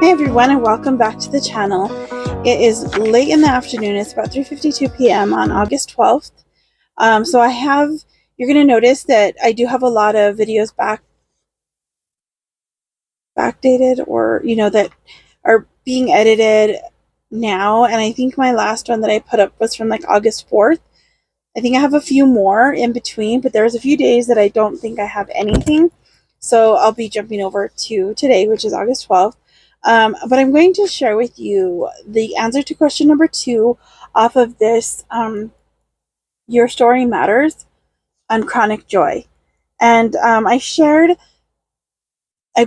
Hi everyone, and welcome back to the channel. It is late in the afternoon. It's about 3:52 p.m. on August 12th. So you're going to notice that I do have a lot of videos backdated, or that are being edited now. And I think my last one that I put up was from like August 4th. I think I have a few more in between, but there's a few days that I don't think I have anything. So I'll be jumping over to today, which is August 12th. But I'm going to share with you the answer to question number 2 off of this Your Story Matters on Chronic Joy. And I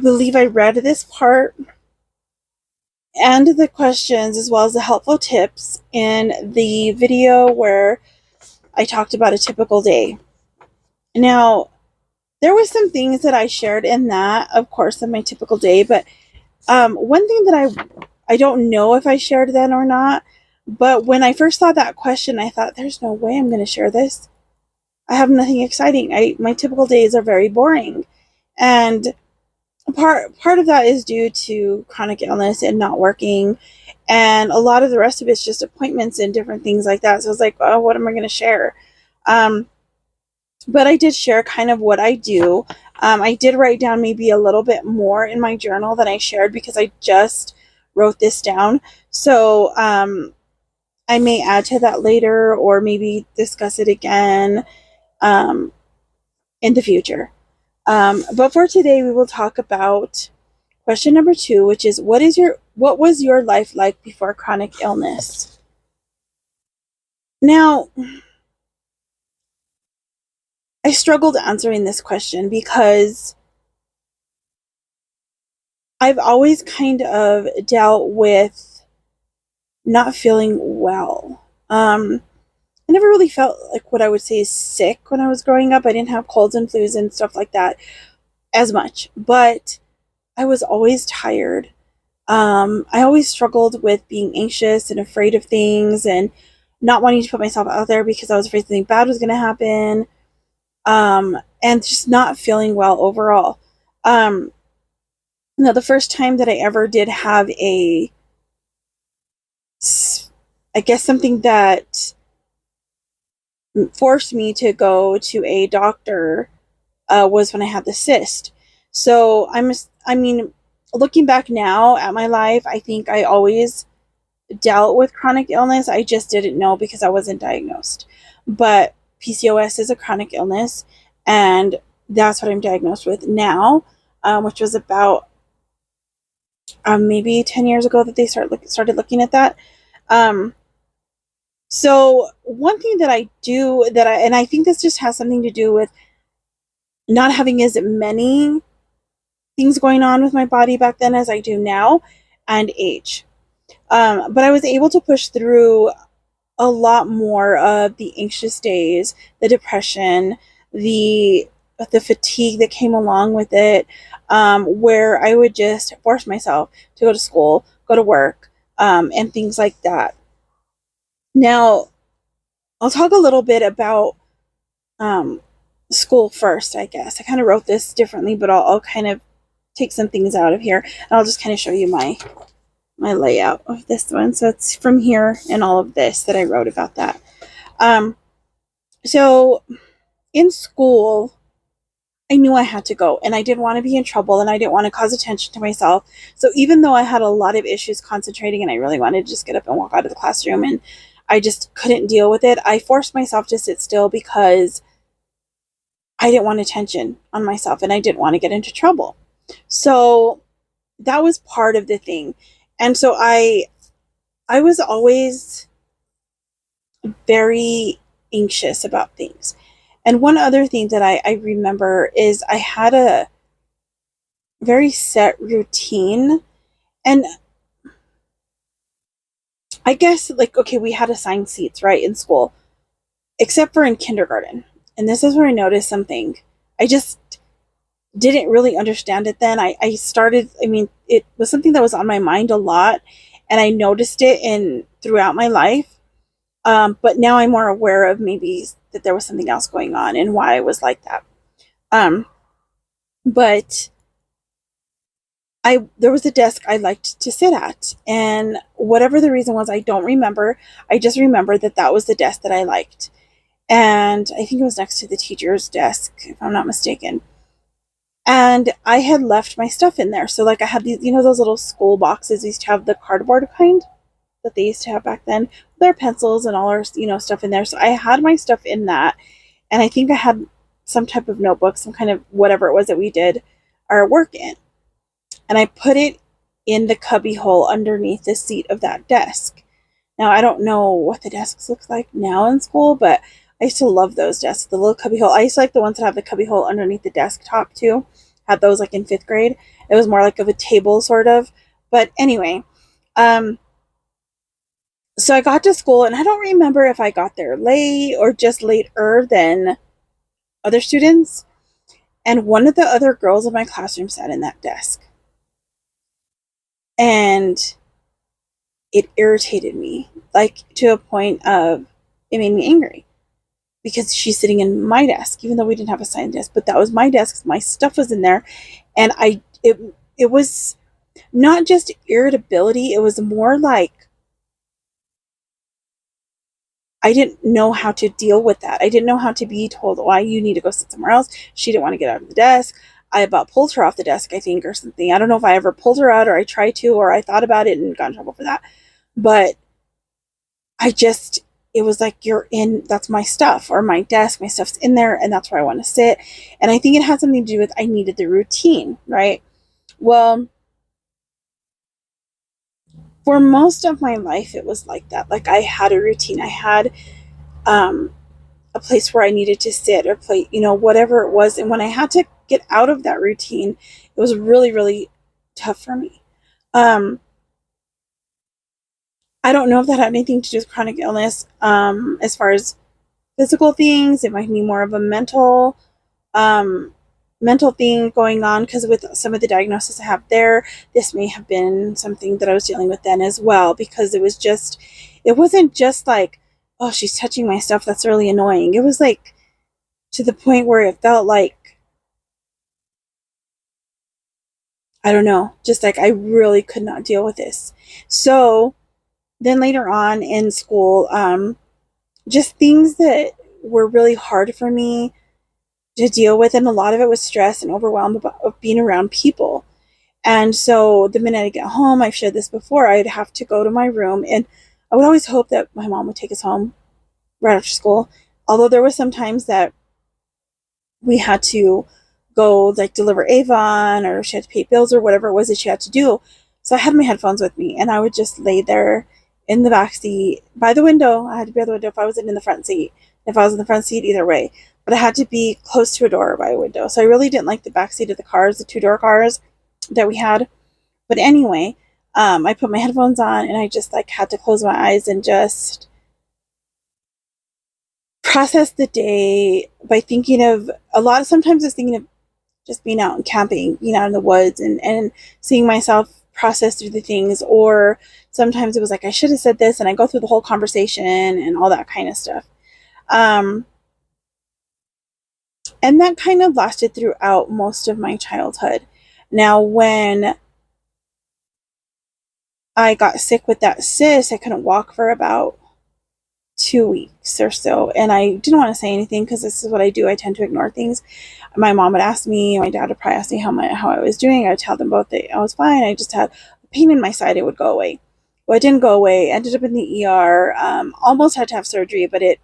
believe I read this part and the questions as well as the helpful tips in the video where I talked about a typical day. Now, there were some things that I shared in that, of course, in my typical day, but one thing that I don't know if I shared then or not, but when I first saw that question, I thought, there's no way I'm going to share this. I have nothing exciting. My typical days are very boring. And part of that is due to chronic illness and not working. And a lot of the rest of it's just appointments and different things like that. So I was like, oh, what am I going to share? But I did share kind of what I do. I did write down maybe a little bit more in my journal than I shared because I just wrote this down. So I may add to that later or maybe discuss it again in the future. But for today, we will talk about question number 2, which is what was your life like before chronic illness? Now, I struggled answering this question because I've always kind of dealt with not feeling well. I never really felt like what I would say is sick when I was growing up. I didn't have colds and flus and stuff like that as much, but I was always tired. I always struggled with being anxious and afraid of things and not wanting to put myself out there because I was afraid something bad was going to happen. And just not feeling well overall. The first time that I ever did have I guess something that forced me to go to a doctor was when I had the cyst. So looking back now at my life, I think I always dealt with chronic illness. I just didn't know because I wasn't diagnosed. But PCOS is a chronic illness, and that's what I'm diagnosed with now, which was about maybe 10 years ago that they started looking at that. So one thing that I do and I think this just has something to do with not having as many things going on with my body back then as I do now, and age. But I was able to push through a lot more of the anxious days, the depression, the fatigue that came along with it, where I would just force myself to go to school, go to work, and things like that. Now, I'll talk a little bit about school first, I guess. I kind of wrote this differently, but I'll kind of take some things out of here, and I'll just kind of show you my layout of this one. So it's from here and all of this that I wrote about that. So in school, I knew I had to go, and I didn't want to be in trouble, and I didn't want to cause attention to myself. So even though I had a lot of issues concentrating and I really wanted to just get up and walk out of the classroom and I just couldn't deal with it, I forced myself to sit still because I didn't want attention on myself and I didn't want to get into trouble. So that was part of the thing. And so I was always very anxious about things. And one other thing that I remember is I had a very set routine. And I guess, okay, we had assigned seats, right, in school, except for in kindergarten. And this is where I noticed something. I just didn't really understand it then. It was something that was on my mind a lot, and I noticed it throughout my life. But now I'm more aware of maybe that there was something else going on and why I was like that. But there was a desk I liked to sit at, and whatever the reason was, I don't remember. I just remember that that was the desk that I liked. And I think it was next to the teacher's desk, if I'm not mistaken. And I had left my stuff in there. So, like, I had these, those little school boxes. We used to have the cardboard kind that they used to have back then. Their pencils and all our, stuff in there. So I had my stuff in that. And I think I had some type of notebook, some kind of whatever it was that we did our work in. And I put it in the cubby hole underneath the seat of that desk. Now, I don't know what the desks look like now in school, but I used to love those desks, the little cubby hole. I used to like the ones that have the cubby hole underneath the desktop too. Had those like in 5th grade. It was more like of a table sort of. But anyway, so I got to school, and I don't remember if I got there late or just later than other students. And one of the other girls in my classroom sat in that desk. And it irritated me, like to a point of it made me angry. Because she's sitting in my desk, even though we didn't have a signed desk, but that was my desk. My stuff was in there, and it was not just irritability. It was more like I didn't know how to deal with that. I didn't know how to be told, why you need to go sit somewhere else. She didn't want to get out of the desk. I about pulled her off the desk, I think, or something. I don't know if I ever pulled her out, or I tried to, or I thought about it and got in trouble for that. But it was like, that's my stuff, or my desk, my stuff's in there, and that's where I want to sit. And I think it had something to do with I needed the routine, right? Well, for most of my life, it was like that. Like, I had a routine. I had a place where I needed to sit or play, whatever it was. And when I had to get out of that routine, it was really, really tough for me. I don't know if that had anything to do with chronic illness. As far as physical things, it might be more of a mental thing going on, because with some of the diagnosis I have there, this may have been something that I was dealing with then as well, because it wasn't just like, oh, she's touching my stuff, that's really annoying. It was like to the point where it felt like, I don't know, just like I really could not deal with this. So then later on in school, just things that were really hard for me to deal with, and a lot of it was stress and overwhelm of being around people. And so the minute I get home, I've shared this before, I'd have to go to my room, and I would always hope that my mom would take us home right after school. Although there was some times that we had to go like deliver Avon, or she had to pay bills, or whatever it was that she had to do. So I had my headphones with me, and I would just lay there in the back seat by the window. I had to be by the window if I wasn't in the front seat. If I was in the front seat, either way. But I had to be close to a door or by a window. So I really didn't like the back seat of the cars, the 2-door cars that we had. But anyway, I put my headphones on, and I just like had to close my eyes and just process the day by thinking of sometimes I was thinking of just being out and camping, being out in the woods, and seeing myself process through the things. Or sometimes it was like, I should have said this, and I go through the whole conversation and all that kind of stuff. And that kind of lasted throughout most of my childhood. Now, when I got sick with that cyst, I couldn't walk for about 2 weeks or so. And I didn't want to say anything, because this is what I do. I tend to ignore things. My mom would ask me, my dad would probably ask me how I was doing. I would tell them both that I was fine. I just had a pain in my side. It would go away. Well, it didn't go away. I ended up in the ER. Almost had to have surgery, but it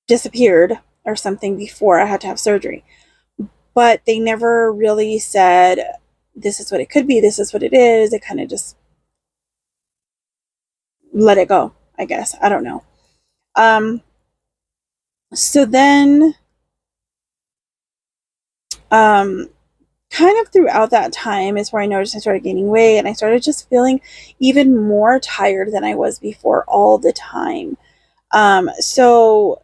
disappeared or something before I had to have surgery. But they never really said, this is what it could be, this is what it is. It kind of just let it go, I guess. I don't know. So then, kind of throughout that time is where I noticed I started gaining weight, and I started just feeling even more tired than I was before all the time. So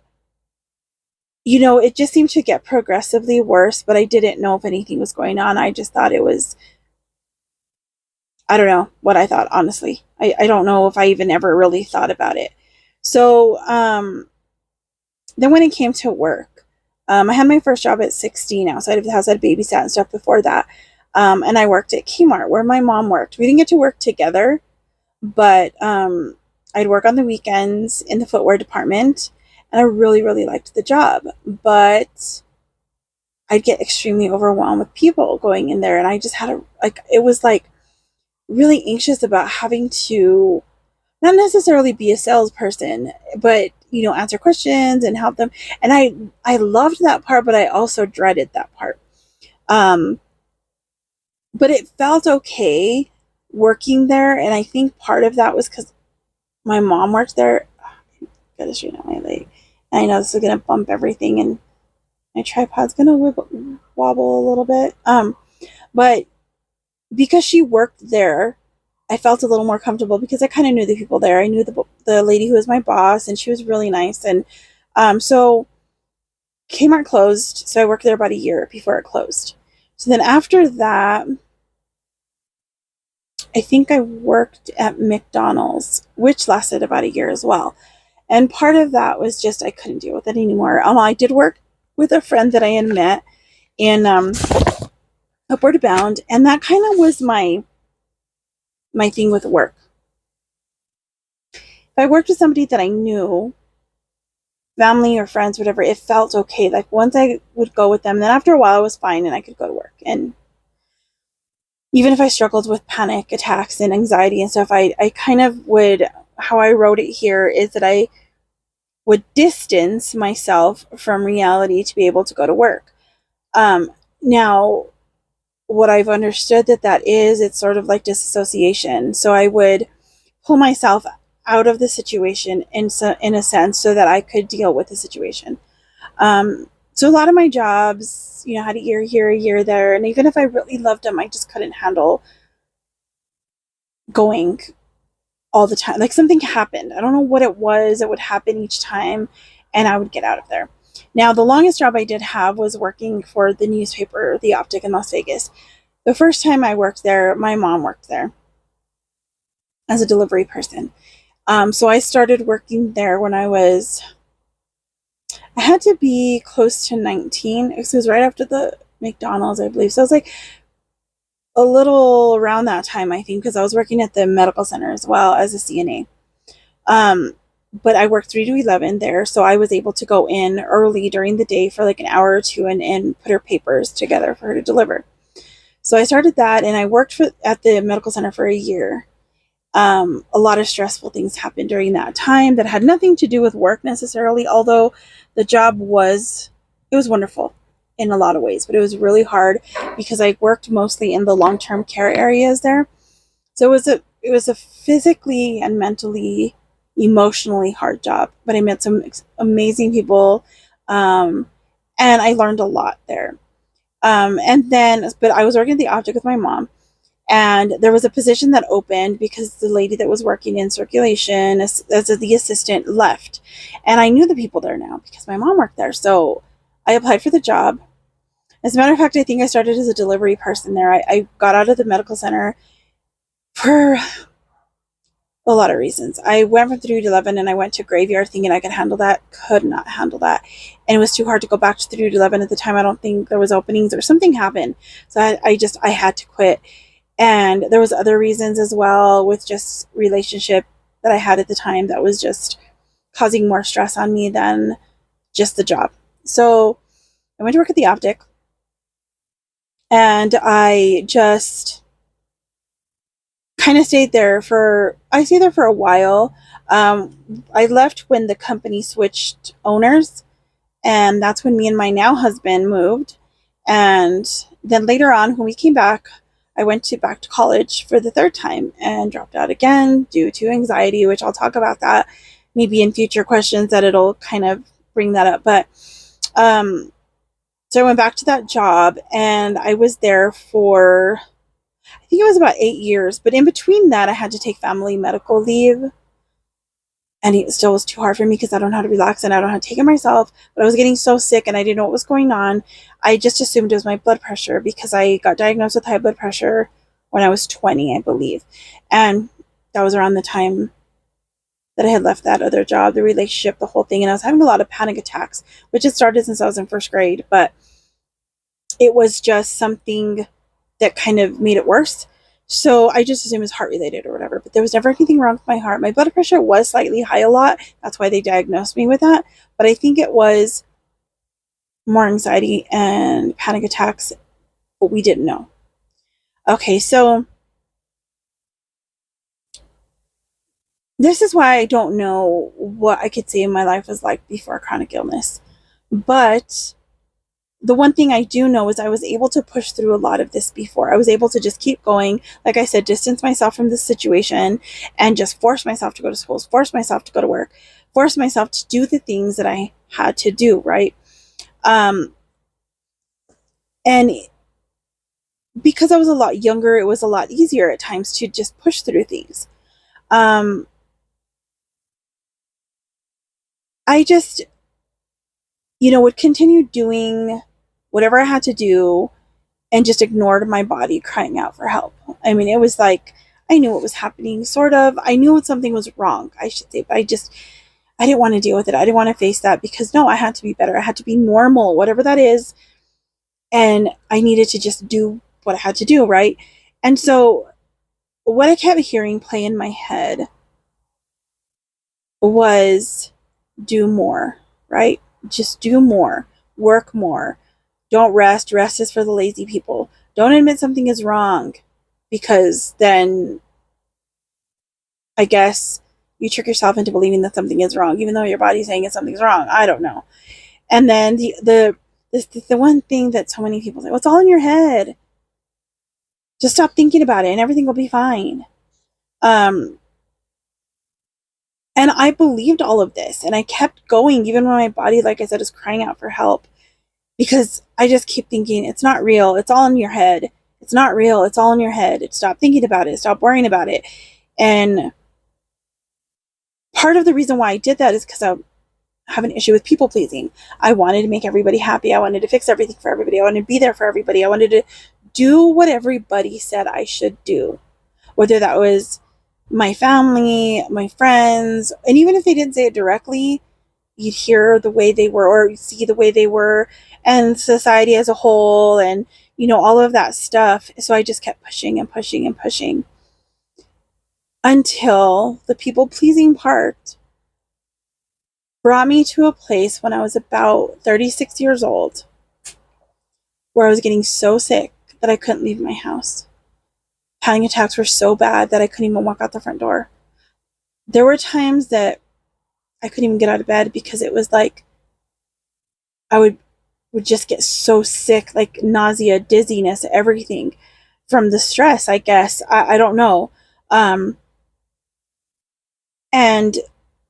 it just seemed to get progressively worse, but I didn't know if anything was going on. I just thought it was, I don't know what I thought, honestly. I don't know if I even ever really thought about it. So, then when it came to work, I had my first job at 16 outside of the house. I had babysat and stuff before that. And I worked at Kmart where my mom worked. We didn't get to work together, but I'd work on the weekends in the footwear department, and I really, really liked the job. But I'd get extremely overwhelmed with people going in there, and I just had it was like really anxious about having to not necessarily be a salesperson, but answer questions and help them. And I loved that part, but I also dreaded that part. But it felt okay working there, and I think part of that was because my mom worked there. Gotta straighten out my leg. And I know this is gonna bump everything, and my tripod's gonna wobble a little bit. But because she worked there, I felt a little more comfortable because I kind of knew the people there. I knew the lady who was my boss, and she was really nice. And so Kmart closed, so I worked there about a year before it closed. So then after that, I think I worked at McDonald's, which lasted about a year as well. And part of that was just I couldn't deal with it anymore. I did work with a friend that I had met in Upward Bound, and that kind of was my thing with work. If I worked with somebody that I knew, family or friends, whatever, it felt okay. Like once I would go with them, then after a while it was fine and I could go to work. And even if I struggled with panic attacks and anxiety and stuff, I kind of would, how I wrote it here is that I would distance myself from reality to be able to go to work. Now, what I've understood that is, it's sort of like disassociation. So I would pull myself out of the situation in a sense so that I could deal with the situation. So a lot of my jobs, had a year here, a year there. And even if I really loved them, I just couldn't handle going all the time. Like something happened. I don't know what it was. It would happen each time and I would get out of there. Now, the longest job I did have was working for the newspaper, The Optic in Las Vegas. The first time I worked there, my mom worked there as a delivery person. So I started working there when I had to be close to 19. It was right after the McDonald's, I believe. So I was like a little around that time, I think, because I was working at the medical center as well as a CNA. But I worked 3 to 11 there, so I was able to go in early during the day for like an hour or two and put her papers together for her to deliver. So I started that, and I worked at the medical center for a year. A lot of stressful things happened during that time that had nothing to do with work necessarily, although the job was wonderful in a lot of ways, but it was really hard because I worked mostly in the long-term care areas there. So it was a physically and mentally, emotionally hard job, but I met some amazing people, and I learned a lot there. But I was working at the Optic with my mom, and there was a position that opened because the lady that was working in circulation as the assistant left. And I knew the people there now because my mom worked there. So I applied for the job. As a matter of fact, I think I started as a delivery person there. I got out of the medical center for a lot of reasons. I went from 3 to 11 and I went to graveyard thinking I could handle that. Could not handle that. And it was too hard to go back to 3 to 11 at the time. I don't think there was openings or something happened. So I had to quit. And there was other reasons as well with just relationship that I had at the time that was just causing more stress on me than just the job. So I went to work at the Optic, and I just kind of stayed there for a while. I left when the company switched owners, and that's when me and my now husband moved. And then later on, when we came back, I went back to college for the 3rd time and dropped out again due to anxiety, which I'll talk about that maybe in future questions that it'll kind of bring that up. But so I went back to that job, and I was there for, I think it was about 8 years. But in between that, I had to take family medical leave. And it still was too hard for me because I don't know how to relax and I don't know how to take it myself. But I was getting so sick and I didn't know what was going on. I just assumed it was my blood pressure because I got diagnosed with high blood pressure when I was 20, I believe. And that was around the time that I had left that other job, the relationship, the whole thing. And I was having a lot of panic attacks, which had started since I was in 1st grade. But it was just something that kind of made it worse. So I just assumed it was heart related or whatever, but there was never anything wrong with my heart. My blood pressure was slightly high a lot. That's why they diagnosed me with that. But I think it was more anxiety and panic attacks, but we didn't know. Okay, so this is why I don't know what I could say my life was like before chronic illness. But the one thing I do know is I was able to push through a lot of this before. I was able to just keep going. Like I said, distance myself from this situation and just force myself to go to schools, force myself to go to work, force myself to do the things that I had to do, right? And because I was a lot younger, it was a lot easier at times to just push through things. I just, would continue doing whatever I had to do and just ignored my body crying out for help. I mean, it was like I knew what was happening, sort of. I knew something was wrong, I should say, but I didn't want to deal with it. I didn't want to face that because no, I had to be better. I had to be normal, whatever that is. And I needed to just do what I had to do, right? And so what I kept hearing play in my head was do more, right? Just do more, work more. Don't rest. Rest is for the lazy people. Don't admit something is wrong because then I guess you trick yourself into believing that something is wrong, even though your body's saying something's wrong. I don't know. And then the one thing that so many people say, well, it's all in your head. Just stop thinking about it and everything will be fine. And I believed all of this and I kept going even when my body, like I said, is crying out for help because I just keep thinking it's not real. It's all in your head. It's not real. It's all in your head. Stop thinking about it. Stop worrying about it. And part of the reason why I did that is because I have an issue with people pleasing. I wanted to make everybody happy. I wanted to fix everything for everybody. I wanted to be there for everybody. I wanted to do what everybody said I should do, whether that was my family, my friends, and even if they didn't say it directly, you'd hear the way they were or see the way they were and society as a whole and, all of that stuff. So I just kept pushing and pushing and pushing until the people pleasing part brought me to a place when I was about 36 years old where I was getting so sick that I couldn't leave my house. Panic attacks were so bad that I couldn't even walk out the front door. There were times that I couldn't even get out of bed because it was like I would just get so sick, like nausea, dizziness, everything from the stress, I guess. I don't know. And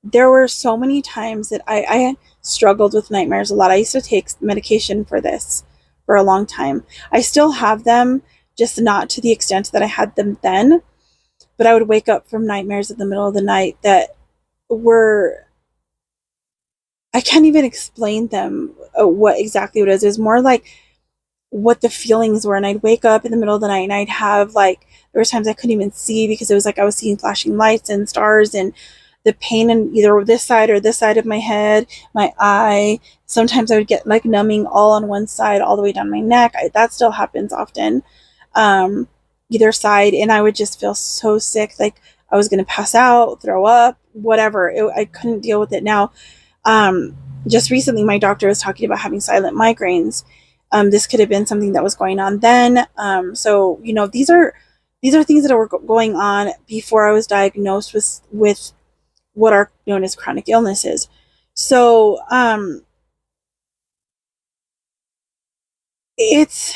there were so many times that I struggled with nightmares a lot. I used to take medication for this for a long time. I still have them, just not to the extent that I had them then. But I would wake up from nightmares in the middle of the night that were, I can't even explain them, what exactly it is. It was more like what the feelings were. And I'd wake up in the middle of the night and I'd have there was times I couldn't even see because it was like I was seeing flashing lights and stars and the pain in either this side or this side of my head, my eye. Sometimes I would get numbing all on one side, all the way down my neck. That still happens often, either side. And I would just feel so sick, like I was going to pass out, throw up, whatever. I couldn't deal with it. Now, just recently, my doctor was talking about having silent migraines. This could have been something that was going on then. So, these are things that were going on before I was diagnosed with what are known as chronic illnesses. So, it's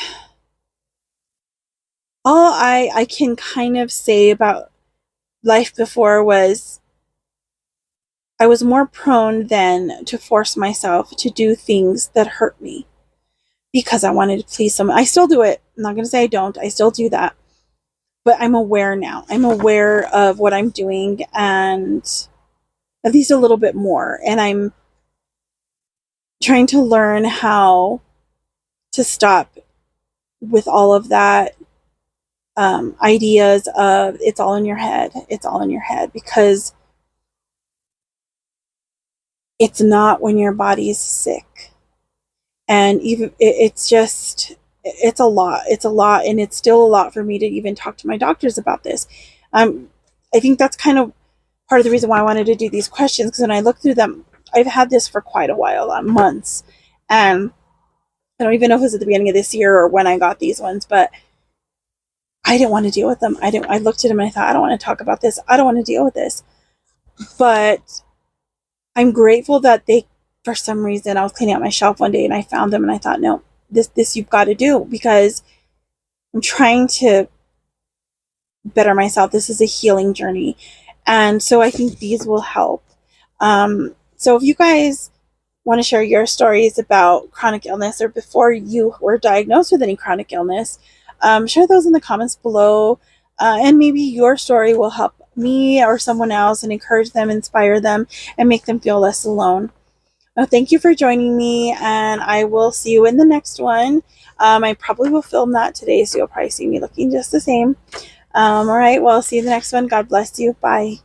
all I can kind of say about life before was I was more prone then to force myself to do things that hurt me because I wanted to please someone. I still do it. I'm not going to say I don't. I still do that. But I'm aware now. I'm aware of what I'm doing and at least a little bit more. And I'm trying to learn how to stop with all of that ideas of it's all in your head. It's all in your head because it's not when your body's sick. And even it's just it's a lot. It's a lot, and it's still a lot for me to even talk to my doctors about this. I think that's kind of part of the reason why I wanted to do these questions, because when I look through them, I've had this for quite a while, months, and I don't even know if it was at the beginning of this year or when I got these ones, but I didn't want to deal with them. I looked at them and I thought, I don't want to talk about this. I don't want to deal with this. But I'm grateful that they, for some reason, I was cleaning out my shelf one day and I found them and I thought, no, this you've got to do, because I'm trying to better myself. This is a healing journey. And so I think these will help. So if you guys want to share your stories about chronic illness, or before you were diagnosed with any chronic illness, share those in the comments below. And maybe your story will help me or someone else and encourage them, inspire them, and make them feel less alone. Thank you for joining me, and I will see you in the next one. I probably will film that today, so you'll probably see me looking just the same. All right, well, I'll see you in the next one. God bless you. Bye.